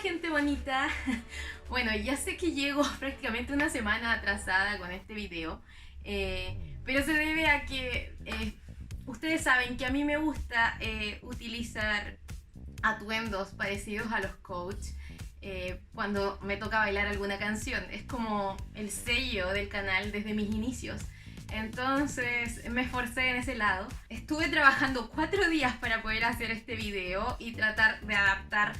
gente bonita. Bueno, ya sé que llego prácticamente una semana atrasada con este video, pero se debe a que ustedes saben que a mí me gusta utilizar atuendos parecidos a los coach cuando me toca bailar alguna canción. Es como el sello del canal desde mis inicios. Entonces me esforcé en ese lado. Estuve trabajando 4 días para poder hacer este video y tratar de adaptar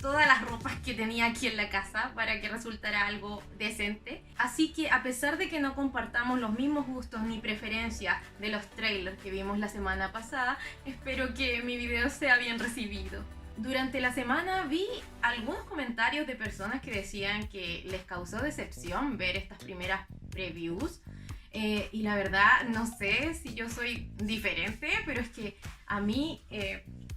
todas las ropas que tenía aquí en la casa para que resultara algo decente. Así que a pesar de que no compartamos los mismos gustos ni preferencias de los trailers que vimos la semana pasada, espero que mi video sea bien recibido. Durante la semana vi algunos comentarios de personas que decían que les causó decepción ver estas primeras previews. Y la verdad, no sé si yo soy diferente, pero es que a mí,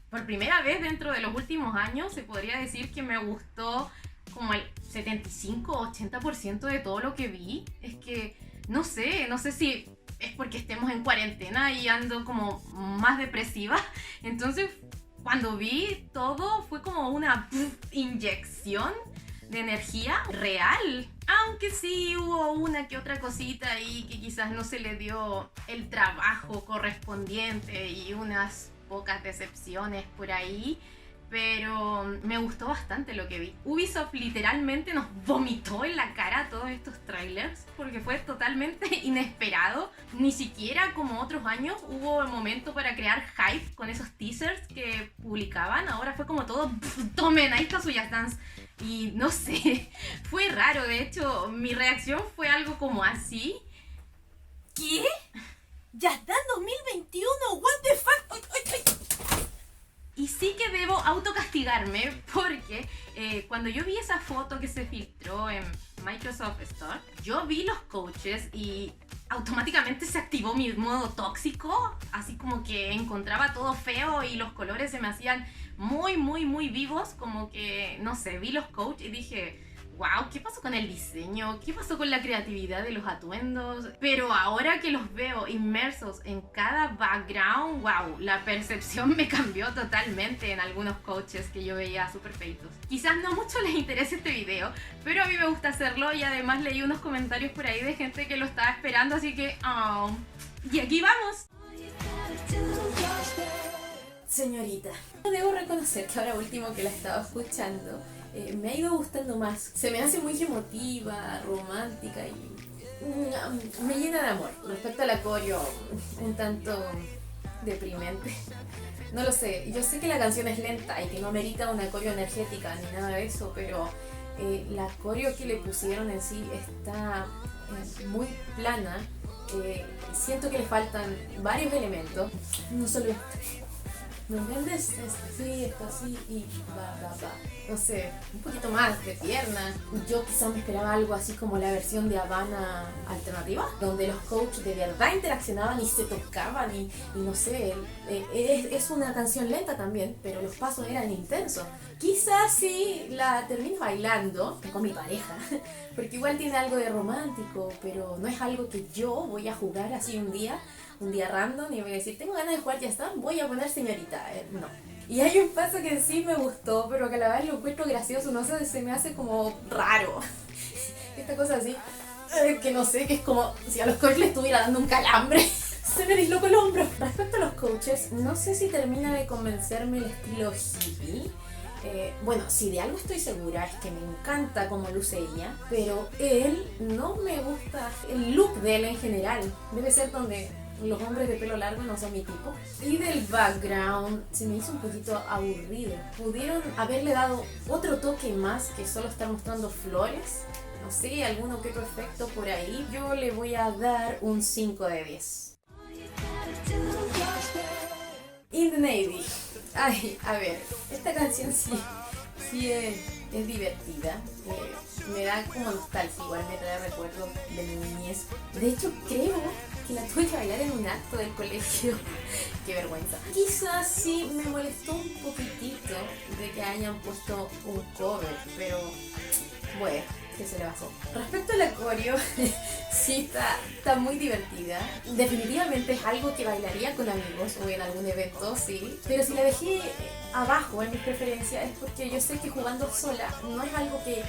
por primera vez dentro de los últimos años, se podría decir que me gustó como el 75-80% de todo lo que vi. Es que no sé si es porque estemos en cuarentena y ando como más depresiva. Entonces, cuando vi todo, fue como una inyección de energía real. Aunque sí hubo una que otra cosita ahí que quizás no se le dio el trabajo correspondiente y unas pocas decepciones por ahí, pero me gustó bastante lo que vi. Ubisoft literalmente nos vomitó en la cara todos estos trailers porque fue totalmente inesperado. Ni siquiera como otros años hubo el momento para crear hype con esos teasers que publicaban. Ahora fue como todo, tomen, ahí está su Just Dance. Y no sé, fue raro. De hecho, mi reacción fue algo como así. ¿Qué? Just Dance 2021, what the fuck. Ay, ay, ay. Y sí que debo autocastigarme porque cuando yo vi esa foto que se filtró en Microsoft Store, yo vi los coaches y automáticamente se activó mi modo tóxico, así como que encontraba todo feo y los colores se me hacían muy vivos, como que, no sé, vi los coaches y dije, wow, ¿qué pasó con el diseño? ¿Qué pasó con la creatividad de los atuendos? Pero ahora que los veo inmersos en cada background, wow, la percepción me cambió totalmente en algunos coaches que yo veía súper feitos. Quizás no mucho les interese este video, pero a mí me gusta hacerlo y además leí unos comentarios por ahí de gente que lo estaba esperando, así que, y aquí vamos. Señorita, debo reconocer que ahora último que la estaba escuchando, me ha ido gustando más. Se me hace muy emotiva, romántica y me llena de amor. Respecto a la coreo, un tanto deprimente. No lo sé, yo sé que la canción es lenta y que no amerita una coreo energética ni nada de eso, pero la coreo que le pusieron en sí está muy plana. Siento que le faltan varios elementos, no solo este. ¿Me entiendes? Esto así y va. No sé, un poquito más de pierna. Yo quizás me esperaba algo así como la versión de Havana alternativa, donde los coaches de verdad interaccionaban y se tocaban y no sé, es una canción lenta también, pero los pasos eran intensos. Quizás sí la termino bailando con mi pareja, porque igual tiene algo de romántico, pero no es algo que yo voy a jugar así un día random y voy a decir, tengo ganas de jugar, ya está, voy a poner señorita. No. Y hay un paso que sí me gustó, pero que a la vez lo encuentro gracioso, no sé, se me hace como raro. Esta cosa así, que no sé, que es como si a los coaches les estuviera dando un calambre. Se me dislocó el hombro. Respecto a los coaches, no sé si termina de convencerme el estilo hippie. Bueno, si de algo estoy segura es que me encanta cómo luce ella, pero él no me gusta el look de él en general. Debe ser donde los hombres de pelo largo no son mi tipo. Y del background se me hizo un poquito aburrido. Pudieron haberle dado otro toque más que solo estar mostrando flores. No sé, alguno que otro efecto por ahí. Yo le voy a dar un 5 de 10. In the Navy. Ay, a ver, esta canción sí es divertida. Me da como nostalgia, igual me trae recuerdos de mi niñez. De hecho, creo que la tuve que bailar en un acto del colegio. Qué vergüenza. Quizás sí me molestó un poquitito de que hayan puesto un cover, pero bueno, ¿qué se le va a hacer? Respecto a la coreo, sí está muy divertida. Definitivamente es algo que bailaría con amigos o en algún evento, sí. Pero si la dejé abajo en mis preferencias es porque yo sé que jugando sola no es algo que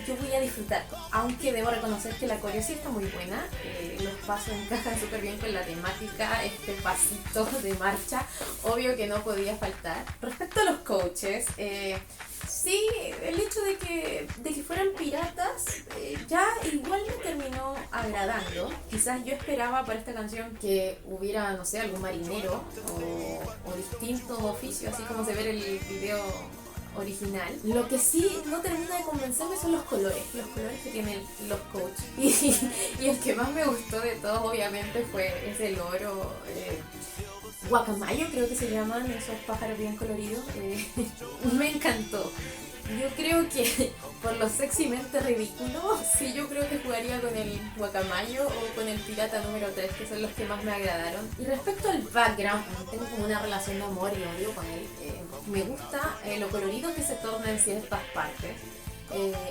yo voy a disfrutar, aunque debo reconocer que la coreo sí está muy buena, los pasos encajan súper bien con la temática, este pasito de marcha, obvio que no podía faltar. Respecto a los coaches, sí, el hecho de que fueran piratas ya igual me terminó agradando. Quizás yo esperaba para esta canción que hubiera, no sé, algún marinero o distintos oficios, así como se ve en el video original. Lo que sí no termina de convencerme son los colores que tienen los coaches. Y el que más me gustó de todos obviamente fue ese loro guacamayo, creo que se llaman esos pájaros bien coloridos. Me encantó. Yo creo que por lo sexymente ridículo, sí, yo creo que jugaría con el guacamayo o con el pirata número 3, que son los que más me agradaron. Y respecto al background, tengo como una relación de amor y odio con él. Me gusta lo colorido que se torna en ciertas partes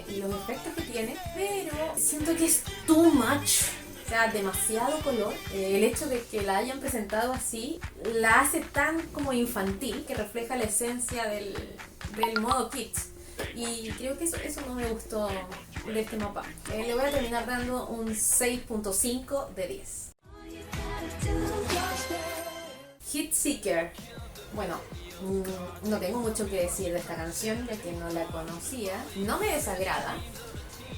y los efectos que tiene, pero siento que es too much. O sea, demasiado color. El hecho de que la hayan presentado así la hace tan como infantil que refleja la esencia del modo kids. Y creo que eso no me gustó de este mapa. Le voy a terminar dando un 6.5 de 10. Hitseeker. Bueno, no tengo mucho que decir de esta canción ya que no la conocía. No me desagrada,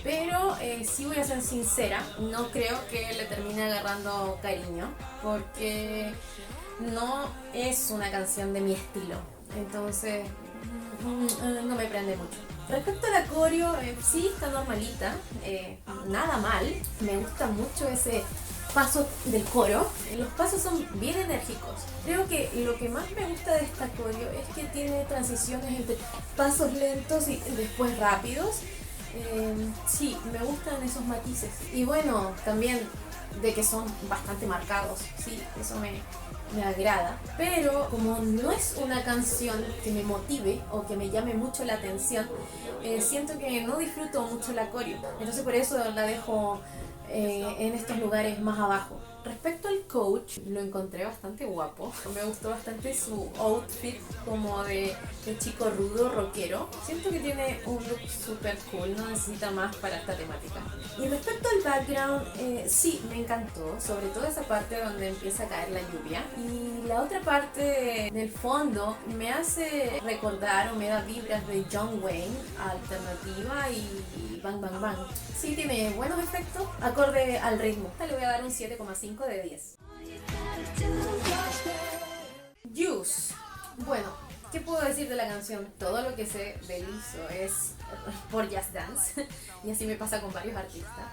pero sí voy a ser sincera, no creo que le termine agarrando cariño porque no es una canción de mi estilo. Entonces no me prende mucho. Respecto a la coreo, sí está normalita, nada mal. Me gusta mucho ese paso del coro. Los pasos son bien enérgicos. Creo que lo que más me gusta de esta coreo es que tiene transiciones entre pasos lentos y después rápidos. Sí, me gustan esos matices. Y bueno, también de que son bastante marcados. Sí, eso me agrada, pero como no es una canción que me motive o que me llame mucho la atención, siento que no disfruto mucho la coreo, entonces por eso la dejo en estos lugares más abajo. Respecto al coach, lo encontré bastante guapo, me gustó bastante su outfit como de chico rudo, rockero. Siento que tiene un look super cool, no necesita más para esta temática. Y respecto al background, sí, me encantó, sobre todo esa parte donde empieza a caer la lluvia. Y la otra parte del fondo me hace recordar o me da vibras de John Wayne, alternativa y Bang Bang Bang. Sí, tiene buenos efectos, acorde al ritmo. Le voy a dar un 7,5 de 10. Juice. Bueno, ¿qué puedo decir de la canción? Todo lo que sé de Lizzo es por Just Dance y así me pasa con varios artistas.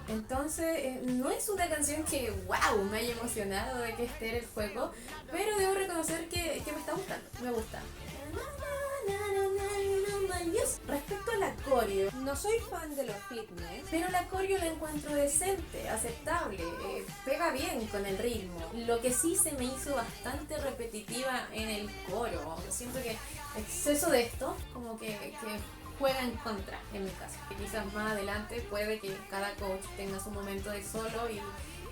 Entonces, no es una canción que, wow, me haya emocionado de que esté en el juego, pero debo reconocer que me está gustando, me gusta. Respecto a la coreo, no soy fan de los fitness, pero la coreo la encuentro decente, aceptable, pega bien con el ritmo. Lo que sí se me hizo bastante repetitiva en el coro. Siento que exceso de esto como que juega en contra en mi caso. Quizás más adelante puede que cada coach tenga su momento de solo y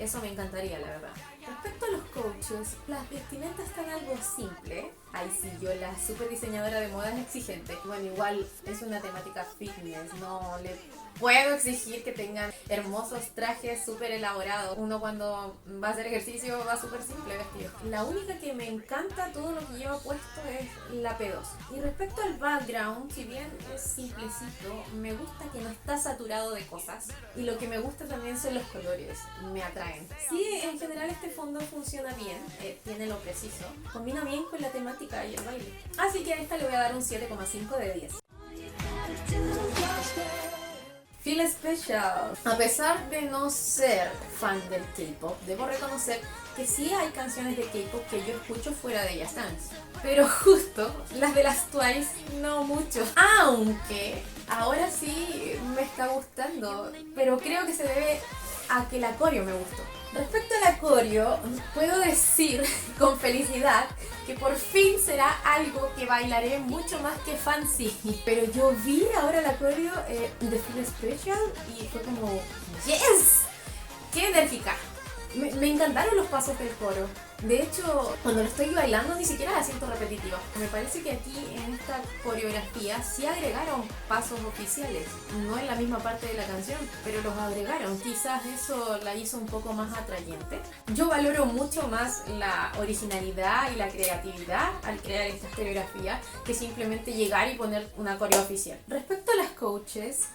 eso me encantaría, la verdad. Respecto a los coaches, las vestimentas están algo simple. Ay, sí, yo la super diseñadora de moda es exigente. Bueno, igual es una temática fitness, no le puedo exigir que tengan hermosos trajes súper elaborados. Uno cuando va a hacer ejercicio va súper simple vestido. La única que me encanta todo lo que lleva puesto es la P2. Y respecto al background, si bien es simplecito, me gusta que no está saturado de cosas. Y lo que me gusta también son los colores, me atraen. Sí, en general este fondo funciona bien, tiene lo preciso, combina bien con la temática y el baile. Así que a esta le voy a dar un 7,5 de 10. Feel Special. A pesar de no ser fan del K-pop, debo reconocer que sí hay canciones de K-pop que yo escucho fuera de Just Dance. Pero justo las de las Twice no mucho. Aunque ahora sí me está gustando, pero creo que se debe a que la coreo me gustó. Respecto a la coreo, puedo decir con felicidad que por fin será algo que bailaré mucho más que fancy. Pero yo vi ahora la coreo de Feel Special y fue como ¡yes! ¡Qué enérgica! Me encantaron los pasos del coro. De hecho, cuando lo estoy bailando ni siquiera la siento repetitiva. Me parece que aquí en esta coreografía sí agregaron pasos oficiales. No en la misma parte de la canción, pero los agregaron. Quizás eso la hizo un poco más atrayente. Yo valoro mucho más la originalidad y la creatividad al crear estas coreografías que simplemente llegar y poner una coreo oficial. Respecto a las coaches,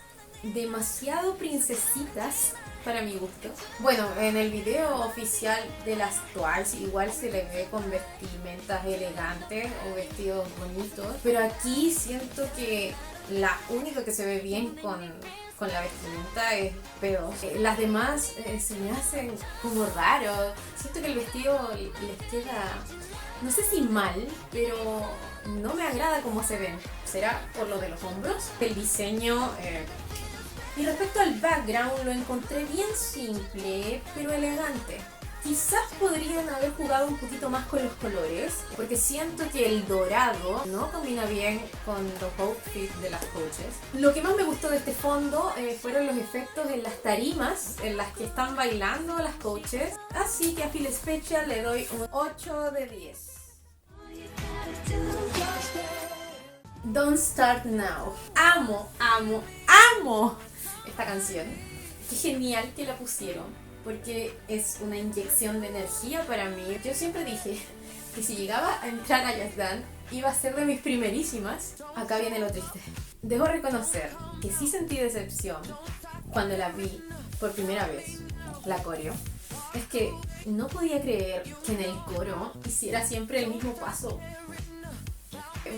demasiado princesitas para mi gusto. Bueno, en el video oficial de las Twice igual se le ve con vestimentas elegantes o vestidos bonitos, pero aquí siento que la única que se ve bien con la vestimenta es P2. Las demás se me hacen como raro. Siento que el vestido les queda, no sé si mal, pero no me agrada cómo se ven. ¿Será por lo de los hombros? El diseño... Y respecto al background lo encontré bien simple, pero elegante. Quizás podrían haber jugado un poquito más con los colores, porque siento que el dorado no combina bien con los outfits de las coaches. Lo que más me gustó de este fondo fueron los efectos en las tarimas en las que están bailando las coaches. Así que a Feel Special le doy un 8 de 10. Don't Start Now. Amo esta canción. Qué genial que la pusieron, porque es una inyección de energía para mí. Yo siempre dije que si llegaba a entrar a Just Dance iba a ser de mis primerísimas. Acá viene lo triste. Debo reconocer que sí sentí decepción cuando la vi por primera vez, la coreo. Es que no podía creer que en el coro hiciera siempre el mismo paso.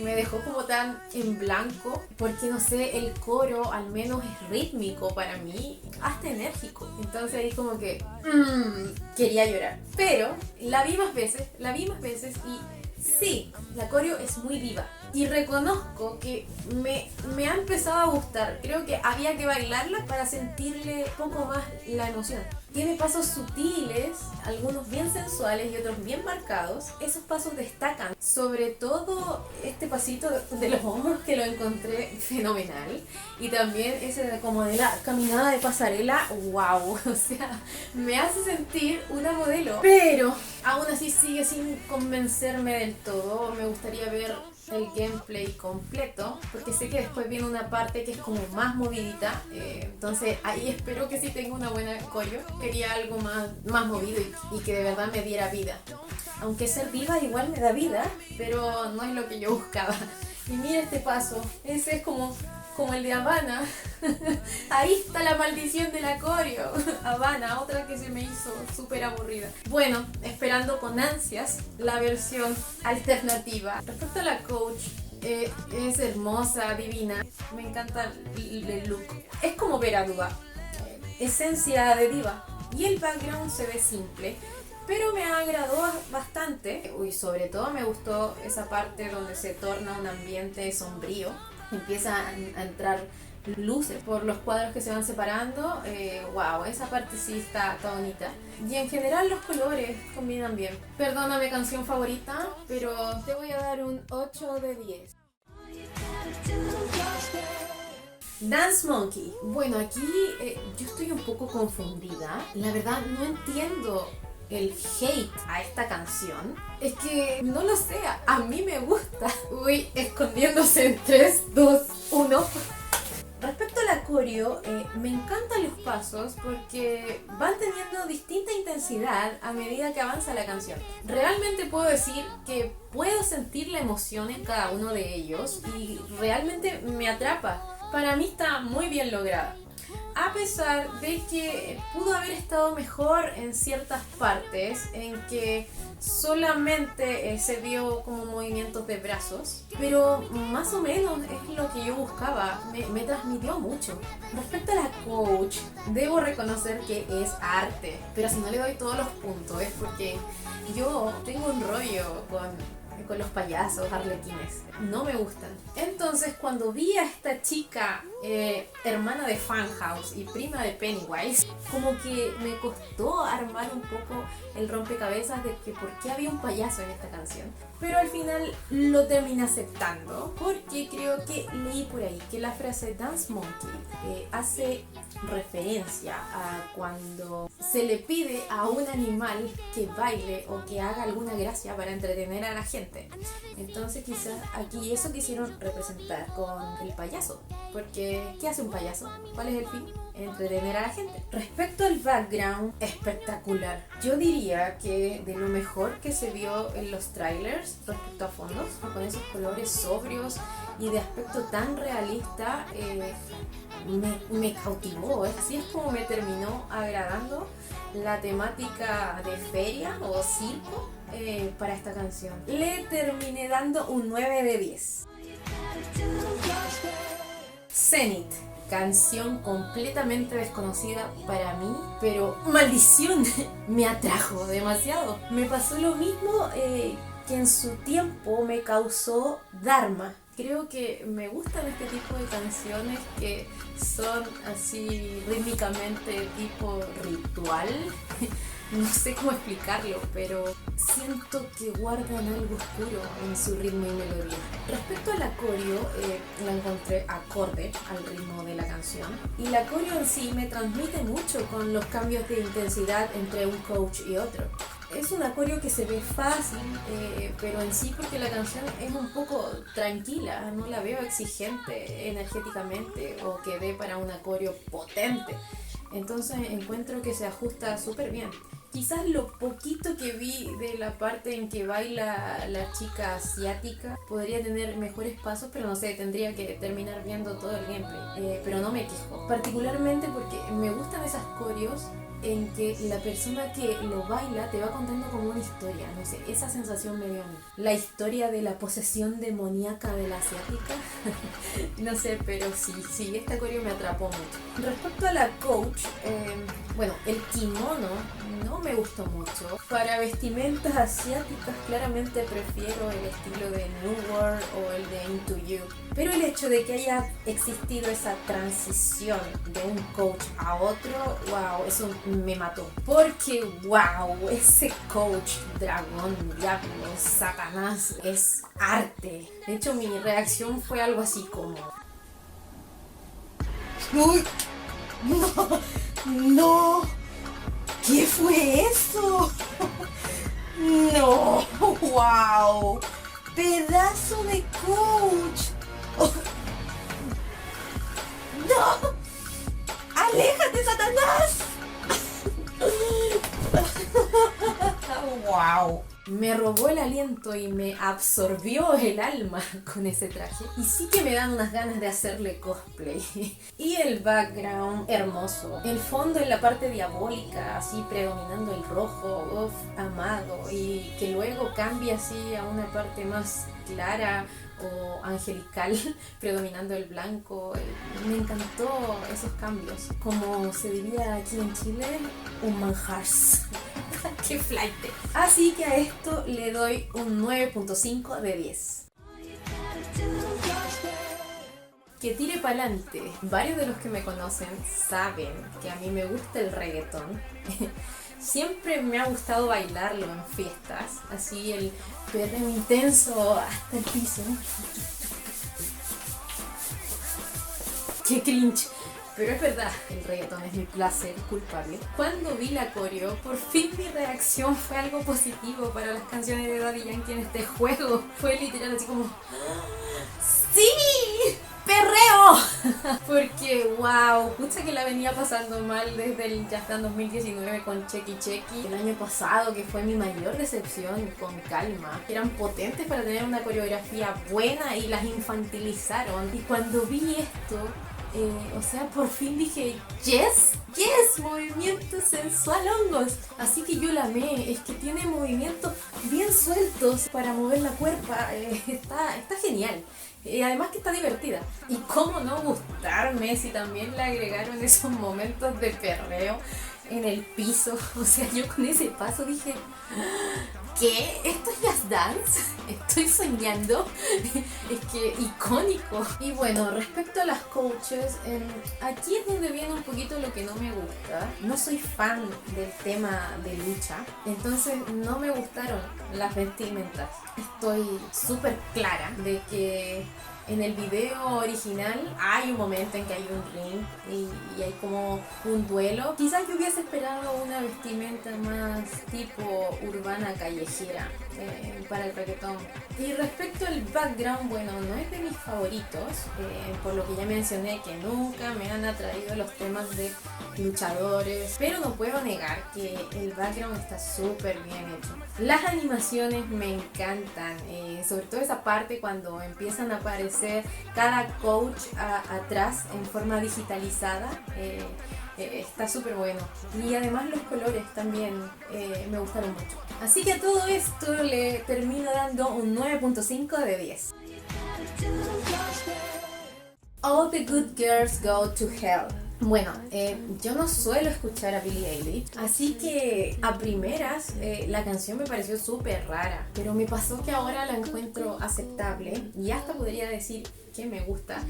Me dejó como tan en blanco, porque no sé, el coro al menos es rítmico para mí, hasta enérgico. Entonces ahí como que quería llorar. Pero la vi más veces y sí, la coreo es muy diva. Y reconozco que me ha empezado a gustar. Creo que había que bailarla para sentirle un poco más la emoción. Tiene pasos sutiles, algunos bien sensuales y otros bien marcados. Esos pasos destacan. Sobre todo este pasito de los hombros, que lo encontré fenomenal. Y también ese como de la caminada de pasarela. ¡Wow! O sea, me hace sentir una modelo. Pero aún así sigue sin convencerme del todo. Me gustaría ver el gameplay completo, porque sé que después viene una parte que es como más movidita, entonces ahí espero que sí tenga una buena coreo. Quería algo más movido y que de verdad me diera vida, aunque ser diva igual me da vida, pero no es lo que yo buscaba. Y mira este paso, ese es como el de Havana. Ahí está la maldición de la coreo. Havana, otra que se me hizo súper aburrida. Bueno, esperando con ansias la versión alternativa. Respecto a la coach, es hermosa, divina. Me encanta el look. Es como ver a Dua, esencia de diva. Y el background se ve simple, pero me agradó bastante. Sobre todo me gustó esa parte donde se torna un ambiente sombrío. Empieza a entrar luces por los cuadros que se van separando. Wow, esa parte sí está bonita. Y en general los colores combinan bien. Perdóname, canción favorita, pero te voy a dar un 8 de 10. Dance Monkey. Bueno, aquí yo estoy un poco confundida. La verdad no entiendo el hate a esta canción. Es que no lo sé, a mí me gusta. Uy, escondiéndose en 3, 2, 1. Respecto a la coreo, me encantan los pasos porque van teniendo distinta intensidad a medida que avanza la canción. Realmente puedo decir que puedo sentir la emoción en cada uno de ellos y realmente me atrapa. Para mí está muy bien lograda. A pesar de que pudo haber estado mejor en ciertas partes, en que solamente se vio como movimientos de brazos, pero más o menos es lo que yo buscaba, me transmitió mucho. Respecto a la coach, debo reconocer que es arte, pero si no le doy todos los puntos es porque yo tengo un rollo con con los payasos, arlequines. No me gustan. Entonces, cuando vi a esta chica, hermana de Funhouse y prima de Pennywise, como que me costó armar un poco el rompecabezas de que por qué había un payaso en esta canción. Pero al final lo terminé aceptando porque creo que leí por ahí que la frase Dance Monkey hace referencia a cuando se le pide a un animal que baile o que haga alguna gracia para entretener a la gente. Entonces quizás aquí eso quisieron representar con el payaso, porque ¿qué hace un payaso? ¿Cuál es el fin? Entretener a la gente. Respecto al background, espectacular. Yo diría que de lo mejor que se vio en los trailers respecto a fondos, con esos colores sobrios y de aspecto tan realista, me cautivó. Así es como me terminó agradando la temática de feria o circo para esta canción. Le terminé dando un 9 de 10. Zenith, canción completamente desconocida para mí, pero maldición, me atrajo demasiado. Me pasó lo mismo que en su tiempo me causó Dharma. Creo que me gustan este tipo de canciones que son así rítmicamente tipo ritual. No sé cómo explicarlo, pero siento que guardan algo oscuro en su ritmo y melodía. Respecto a la coreo, la encontré acorde al ritmo de la canción. Y la coreo en sí me transmite mucho con los cambios de intensidad entre un coach y otro. Es una coreo que se ve fácil, pero en sí porque la canción es un poco tranquila, no la veo exigente energéticamente o que dé para una coreo potente. Entonces encuentro que se ajusta súper bien. Quizás lo poquito que vi de la parte en que baila la chica asiática podría tener mejores pasos, pero no sé, tendría que terminar viendo todo el gameplay. Pero no me quejo, particularmente porque me gustan esas coreos en que la persona que lo baila te va contando como una historia, no sé, esa sensación me dio a mí. La historia de la posesión demoníaca de la asiática, no sé, pero sí, esta coreo me atrapó mucho. Respecto a la coach, bueno, el kimono no me gustó mucho. Para vestimentas asiáticas claramente prefiero el estilo de New World o el de Into You. Pero el hecho de que haya existido esa transición de un coach a otro, wow, eso me mató. Porque wow, ese coach, dragón, diablo, satanás, es arte. De hecho mi reacción fue algo así como... ¡Uy! ¡No! ¡No! ¿Qué fue eso? ¡No! ¡Wow! ¡Pedazo de coach! Oh. ¡No! ¡Aléjate, Satanás! ¡Wow! Me robó el aliento y me absorbió el alma con ese traje. Y sí que me dan unas ganas de hacerle cosplay. Y el background hermoso. El fondo en la parte diabólica, así predominando el rojo, amado. Y que luego cambia así a una parte más clara o angelical, predominando el blanco. Me encantó esos cambios. Como se diría aquí en Chile, un manjars. ¡Qué flight! Así que a esto le doy un 9.5 de 10. Que tire pa'lante. Varios de los que me conocen saben que a mí me gusta el reggaetón. Siempre me ha gustado bailarlo en fiestas. Así el perreo intenso hasta el piso. ¡Qué cringe! Pero es verdad, el reggaetón es mi placer culpable. Cuando vi la coreo, por fin mi reacción fue algo positivo para las canciones de Daddy Yankee en este juego. Fue literal así como... ¡Sí! ¡Perreo! Porque, wow, pucha que la venía pasando mal desde el Just Dance 2019 con Checky Checky. El año pasado, que fue mi mayor decepción con Calma. Eran potentes para tener una coreografía buena y las infantilizaron. Y cuando vi esto... o sea, por fin dije, yes, movimiento sensual hongos. Así que yo la amé, es que tiene movimientos bien sueltos para mover la cuerpa, está genial. Además que está divertida. Y cómo no gustarme si también le agregaron esos momentos de perreo en el piso. O sea, yo con ese paso dije, ¿qué? ¿Esto es Just Dance? ¿Estoy soñando? Es que icónico. Y bueno, respecto a las coaches, aquí es donde viene un poquito lo que no me gusta. No soy fan del tema de lucha, entonces no me gustaron las vestimentas. Estoy súper clara de que en el video original hay un momento en que hay un ring y hay como un duelo. Quizás yo hubiese esperado una vestimenta más tipo urbana callejera para el reggaetón. Y respecto al background, bueno, no es de mis favoritos, por lo que ya mencioné que nunca me han atraído los temas de luchadores, pero no puedo negar que el background está súper bien hecho. Las animaciones me encantan, sobre todo esa parte cuando empiezan a aparecer cada coach atrás en forma digitalizada. Está súper bueno, y además los colores también me gustaron mucho, así que a todo esto le termino dando un 9.5 de 10. All the Good Girls Go to Hell. Bueno, yo no suelo escuchar a Billie Eilish, así que a primeras la canción me pareció súper rara, pero me pasó que ahora la encuentro aceptable y hasta podría decir que me gusta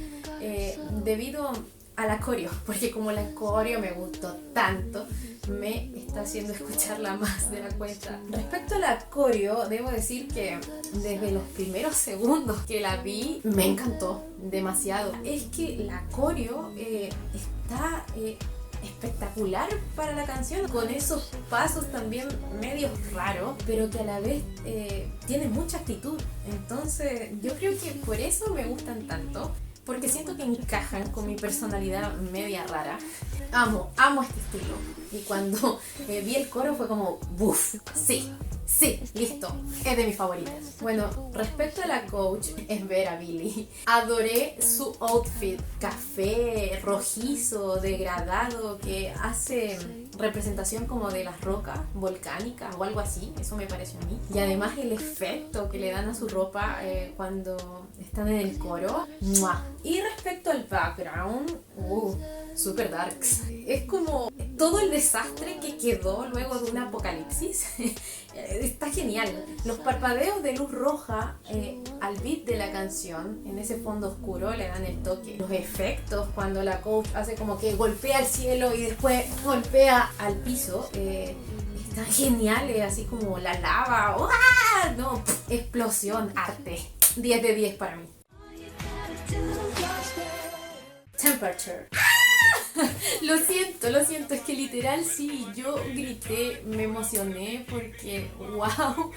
debido a la coreo, porque como la coreo me gustó tanto, me está haciendo escucharla más de la cuenta. Respecto a la coreo, debo decir que desde los primeros segundos que la vi, me encantó demasiado. Es que la coreo está espectacular para la canción, con esos pasos también medios raros, pero que a la vez tiene mucha actitud. Entonces yo creo que por eso me gustan tanto, porque siento que encajan con mi personalidad media rara. Amo este estilo. Y cuando vi el coro fue como, ¡buf! Sí, listo, es de mis favoritas. Bueno, respecto a la coach, es ver a Billie. Adoré su outfit, café, rojizo, degradado, que hace representación como de las rocas volcánicas o algo así, eso me pareció a mí. Y además el efecto que le dan a su ropa cuando están en el coro. ¡Mua! Y respecto al background, super darks. Es como todo el desastre que quedó luego de un apocalipsis. Está genial. Los parpadeos de luz roja al beat de la canción, en ese fondo oscuro, le dan el toque. Los efectos cuando la coach hace como que golpea al cielo y después golpea al piso, están geniales, así como la lava. ¡Uah! No, explosión, arte. 10 de 10 para mí. Temperature. Lo siento, es que literal sí, yo grité, me emocioné porque, wow,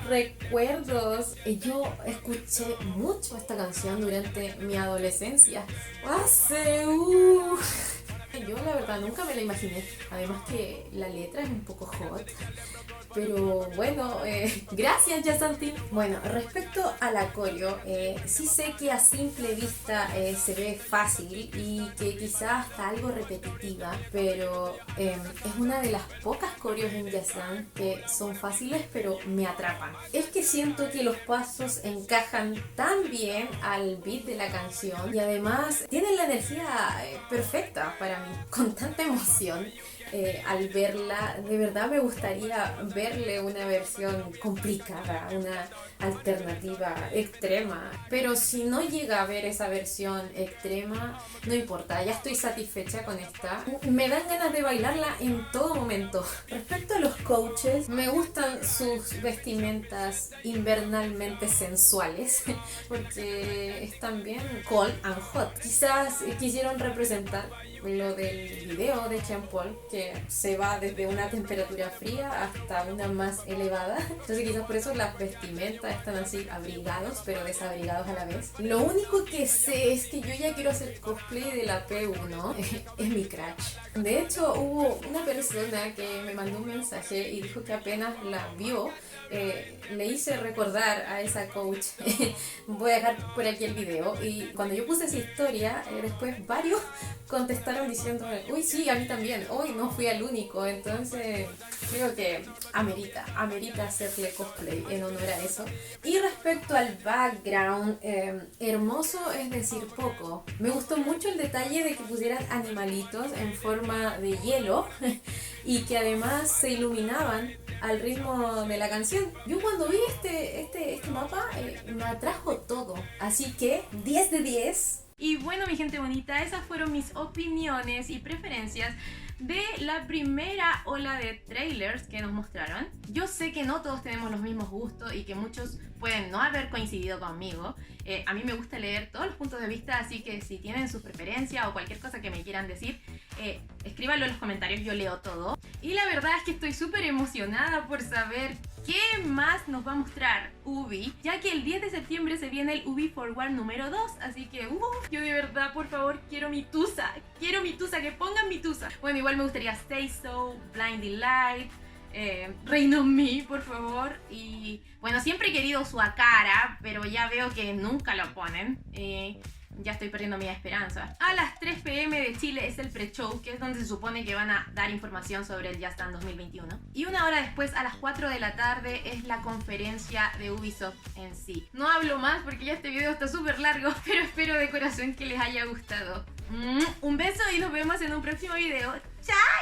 recuerdos. Yo escuché mucho esta canción durante mi adolescencia. Yo la verdad nunca me la imaginé, además que la letra es un poco hot. Pero bueno, gracias Yasantin. Bueno, respecto a la coreo, sí sé que a simple vista se ve fácil y que quizás hasta algo repetitiva, pero es una de las pocas coreos en Jazz que son fáciles pero me atrapan. Es que siento que los pasos encajan tan bien al beat de la canción y además tienen la energía perfecta para mí, con tanta emoción. Al verla, de verdad me gustaría verle una versión complicada, una alternativa extrema, pero si no llega a ver esa versión extrema, no importa, ya estoy satisfecha con esta. Me dan ganas de bailarla en todo momento. Respecto a los coaches, me gustan sus vestimentas invernalmente sensuales, porque están bien cold and hot. Quizás quisieron representar lo del video de Jean Paul, que se va desde una temperatura fría hasta una más elevada. Entonces quizás por eso las vestimentas están así abrigados, pero desabrigados a la vez. Lo único que sé es que yo ya quiero hacer cosplay de la P1. Es mi crush. De hecho, hubo una persona que me mandó un mensaje y dijo que apenas la vio, le hice recordar a esa coach. Voy a dejar por aquí el video. Y cuando yo puse esa historia, después varios contestaron diciéndome, uy sí, a mí también, hoy no fui el único. Entonces creo que amerita hacerle cosplay en honor a eso. Y respecto al background, hermoso es decir poco. Me gustó mucho el detalle de que pusieran animalitos en forma de hielo y que además se iluminaban al ritmo de la canción. impresión. Yo cuando vi este mapa me atrajo todo. Así que 10 de 10. Y bueno, mi gente bonita, esas fueron mis opiniones y preferencias de la primera ola de trailers que nos mostraron. Yo sé que no todos tenemos los mismos gustos y que muchos pueden no haber coincidido conmigo. A mí me gusta leer todos los puntos de vista, así que si tienen sus preferencias o cualquier cosa que me quieran decir, escríbanlo en los comentarios, yo leo todo. Y la verdad es que estoy súper emocionada por saber qué más nos va a mostrar Ubi, ya que el 10 de septiembre se viene el Ubi Forward número 2, así que yo de verdad, por favor, quiero mi tusa, que pongan mi tusa. Bueno, igual me gustaría Stay So, Blinding Light, Rain on Me, por favor. Y bueno, siempre he querido su Akara, pero ya veo que nunca lo ponen. Ya estoy perdiendo mi esperanza. A las 3 p.m. de Chile es el pre-show, que es donde se supone que van a dar información sobre el Just Dance 2021. Y una hora después, a las 4 de la tarde, es la conferencia de Ubisoft en sí. No hablo más porque ya este video está súper largo, pero espero de corazón que les haya gustado. Un beso y nos vemos en un próximo video. ¡Chao!